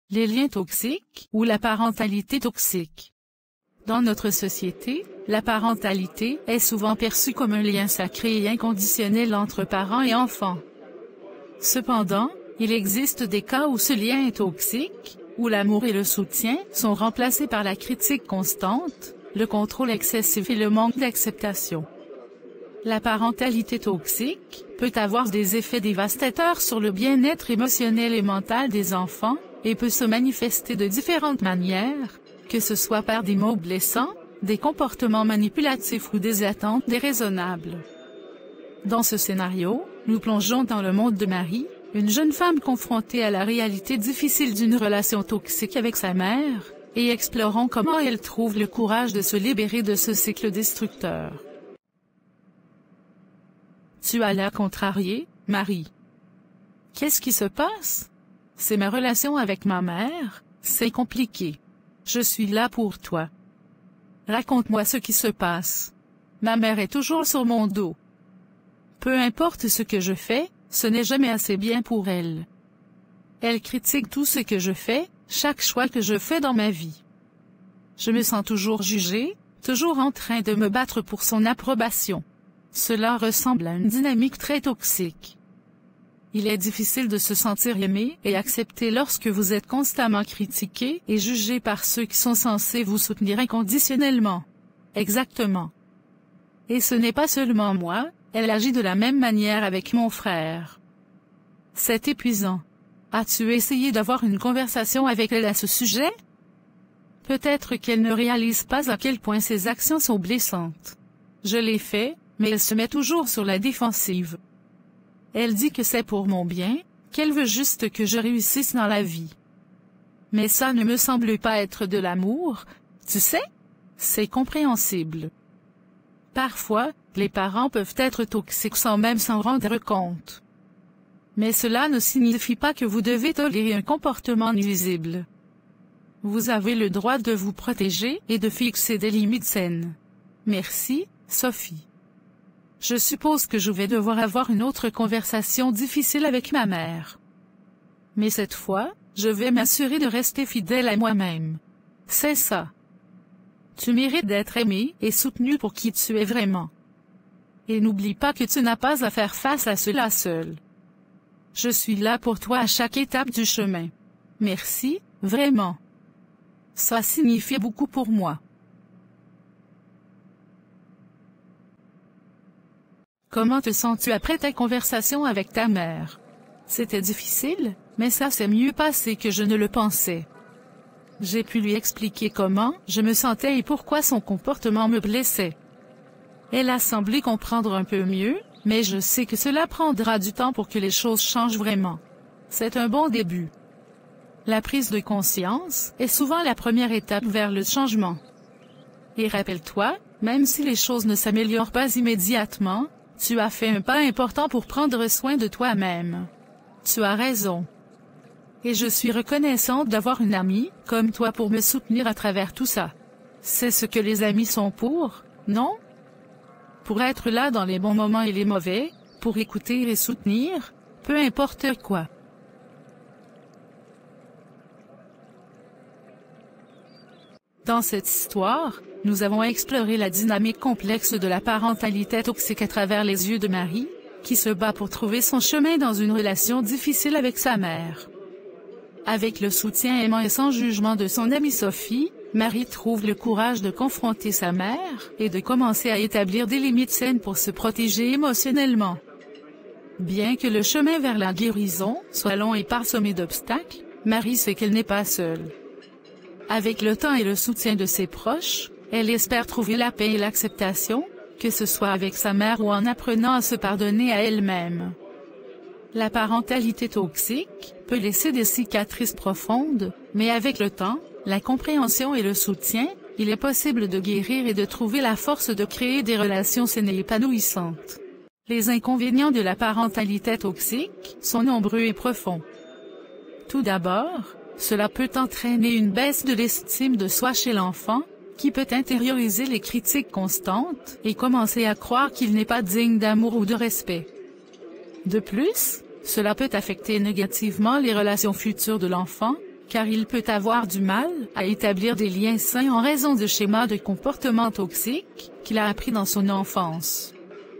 Les liens toxiques ou la parentalité toxique. Dans notre société, la parentalité est souvent perçue comme un lien sacré et inconditionnel entre parents et enfants. Cependant, il existe des cas où ce lien est toxique, où l'amour et le soutien sont remplacés par la critique constante, le contrôle excessif et le manque d'acceptation. La parentalité toxique peut avoir des effets dévastateurs sur le bien-être émotionnel et mental des enfants, et peut se manifester de différentes manières, que ce soit par des mots blessants, des comportements manipulatifs ou des attentes déraisonnables. Dans ce scénario, nous plongeons dans le monde de Marie, une jeune femme confrontée à la réalité difficile d'une relation toxique avec sa mère, et explorons comment elle trouve le courage de se libérer de ce cycle destructeur. Tu as l'air contrariée, Marie. Qu'est-ce qui se passe? C'est ma relation avec ma mère, c'est compliqué. Je suis là pour toi. Raconte-moi ce qui se passe. Ma mère est toujours sur mon dos. Peu importe ce que je fais, ce n'est jamais assez bien pour elle. Elle critique tout ce que je fais, chaque choix que je fais dans ma vie. Je me sens toujours jugée, toujours en train de me battre pour son approbation. Cela ressemble à une dynamique très toxique. Il est difficile de se sentir aimé et accepté lorsque vous êtes constamment critiqué et jugé par ceux qui sont censés vous soutenir inconditionnellement. Exactement. Et ce n'est pas seulement moi, elle agit de la même manière avec mon frère. C'est épuisant. As-tu essayé d'avoir une conversation avec elle à ce sujet? Peut-être qu'elle ne réalise pas à quel point ses actions sont blessantes. Je l'ai fait, mais elle se met toujours sur la défensive. Elle dit que c'est pour mon bien, qu'elle veut juste que je réussisse dans la vie. Mais ça ne me semble pas être de l'amour, tu sais? C'est compréhensible. Parfois, les parents peuvent être toxiques sans même s'en rendre compte. Mais cela ne signifie pas que vous devez tolérer un comportement nuisible. Vous avez le droit de vous protéger et de fixer des limites saines. Merci, Sophie. Je suppose que je vais devoir avoir une autre conversation difficile avec ma mère. Mais cette fois, je vais m'assurer de rester fidèle à moi-même. C'est ça. Tu mérites d'être aimé et soutenu pour qui tu es vraiment. Et n'oublie pas que tu n'as pas à faire face à cela seul. Je suis là pour toi à chaque étape du chemin. Merci, vraiment. Ça signifie beaucoup pour moi. Comment te sens-tu après ta conversation avec ta mère? C'était difficile, mais ça s'est mieux passé que je ne le pensais. J'ai pu lui expliquer comment je me sentais et pourquoi son comportement me blessait. Elle a semblé comprendre un peu mieux, mais je sais que cela prendra du temps pour que les choses changent vraiment. C'est un bon début. La prise de conscience est souvent la première étape vers le changement. Et rappelle-toi, même si les choses ne s'améliorent pas immédiatement, tu as fait un pas important pour prendre soin de toi-même. Tu as raison. Et je suis reconnaissante d'avoir une amie, comme toi pour me soutenir à travers tout ça. C'est ce que les amis sont pour, non? Pour être là dans les bons moments et les mauvais, pour écouter et soutenir, peu importe quoi. Dans cette histoire, nous avons exploré la dynamique complexe de la parentalité toxique à travers les yeux de Marie, qui se bat pour trouver son chemin dans une relation difficile avec sa mère. Avec le soutien aimant et sans jugement de son amie Sophie, Marie trouve le courage de confronter sa mère et de commencer à établir des limites saines pour se protéger émotionnellement. Bien que le chemin vers la guérison soit long et parsemé d'obstacles, Marie sait qu'elle n'est pas seule. Avec le temps et le soutien de ses proches, elle espère trouver la paix et l'acceptation, que ce soit avec sa mère ou en apprenant à se pardonner à elle-même. La parentalité toxique peut laisser des cicatrices profondes, mais avec le temps, la compréhension et le soutien, il est possible de guérir et de trouver la force de créer des relations saines et épanouissantes. Les inconvénients de la parentalité toxique sont nombreux et profonds. Tout d'abord, cela peut entraîner une baisse de l'estime de soi chez l'enfant, qui peut intérioriser les critiques constantes et commencer à croire qu'il n'est pas digne d'amour ou de respect. De plus, cela peut affecter négativement les relations futures de l'enfant, car il peut avoir du mal à établir des liens sains en raison de schémas de comportement toxiques qu'il a appris dans son enfance.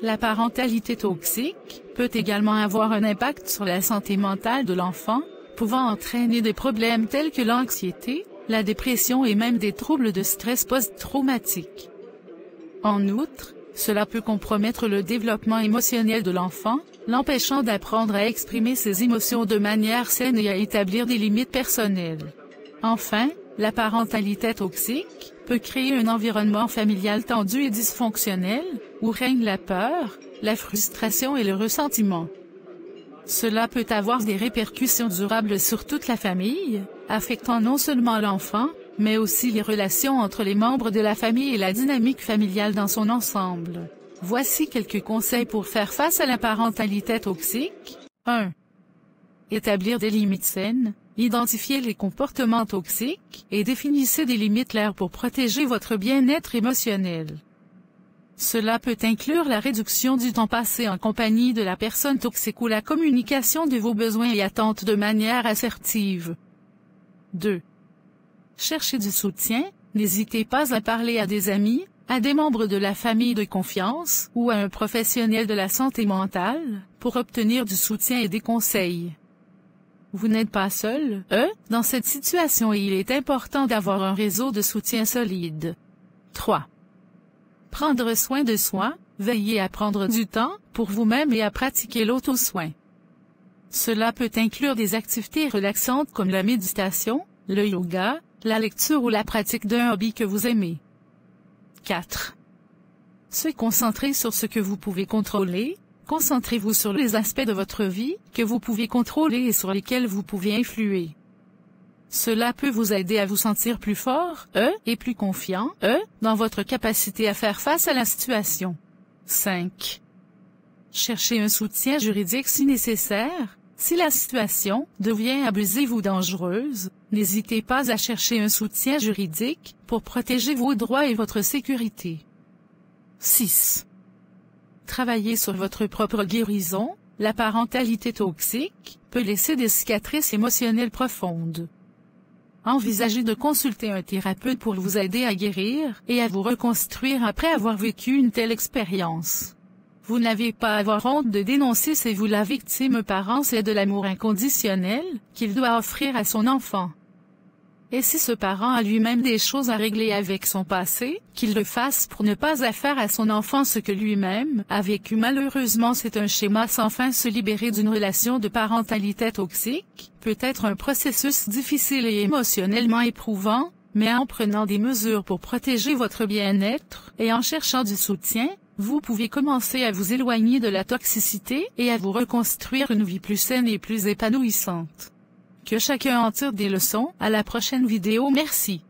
La parentalité toxique peut également avoir un impact sur la santé mentale de l'enfant, pouvant entraîner des problèmes tels que l'anxiété, la dépression et même des troubles de stress post-traumatique. En outre, cela peut compromettre le développement émotionnel de l'enfant, l'empêchant d'apprendre à exprimer ses émotions de manière saine et à établir des limites personnelles. Enfin, la parentalité toxique peut créer un environnement familial tendu et dysfonctionnel, où règne la peur, la frustration et le ressentiment. Cela peut avoir des répercussions durables sur toute la famille, affectant non seulement l'enfant, mais aussi les relations entre les membres de la famille et la dynamique familiale dans son ensemble. Voici quelques conseils pour faire face à la parentalité toxique. 1. Établir des limites saines. Identifiez les comportements toxiques et définissez des limites claires pour protéger votre bien-être émotionnel. Cela peut inclure la réduction du temps passé en compagnie de la personne toxique ou la communication de vos besoins et attentes de manière assertive. 2. Cherchez du soutien. N'hésitez pas à parler à des amis, à des membres de la famille de confiance ou à un professionnel de la santé mentale pour obtenir du soutien et des conseils. Vous n'êtes pas seul, dans cette situation et il est important d'avoir un réseau de soutien solide. 3. Prendre soin de soi, veillez à prendre du temps pour vous-même et à pratiquer l'auto-soin. Cela peut inclure des activités relaxantes comme la méditation, le yoga, la lecture ou la pratique d'un hobby que vous aimez. 4. Se concentrer sur ce que vous pouvez contrôler. Concentrez-vous sur les aspects de votre vie que vous pouvez contrôler et sur lesquels vous pouvez influer. Cela peut vous aider à vous sentir plus fort, et plus confiant, dans votre capacité à faire face à la situation. 5. Cherchez un soutien juridique si nécessaire. Si la situation devient abusive ou dangereuse, n'hésitez pas à chercher un soutien juridique pour protéger vos droits et votre sécurité. 6. Travaillez sur votre propre guérison. La parentalité toxique peut laisser des cicatrices émotionnelles profondes. Envisagez de consulter un thérapeute pour vous aider à guérir et à vous reconstruire après avoir vécu une telle expérience. Vous n'avez pas à avoir honte de dénoncer si vous la victime parent c'est de l'amour inconditionnel qu'il doit offrir à son enfant. Et si ce parent a lui-même des choses à régler avec son passé, qu'il le fasse pour ne pas faire à son enfant ce que lui-même a vécu. Malheureusement, c'est un schéma sans fin. Se libérer d'une relation de parentalité toxique peut être un processus difficile et émotionnellement éprouvant, mais en prenant des mesures pour protéger votre bien-être et en cherchant du soutien, vous pouvez commencer à vous éloigner de la toxicité et à vous reconstruire une vie plus saine et plus épanouissante. Que chacun en tire des leçons. À la prochaine vidéo. Merci.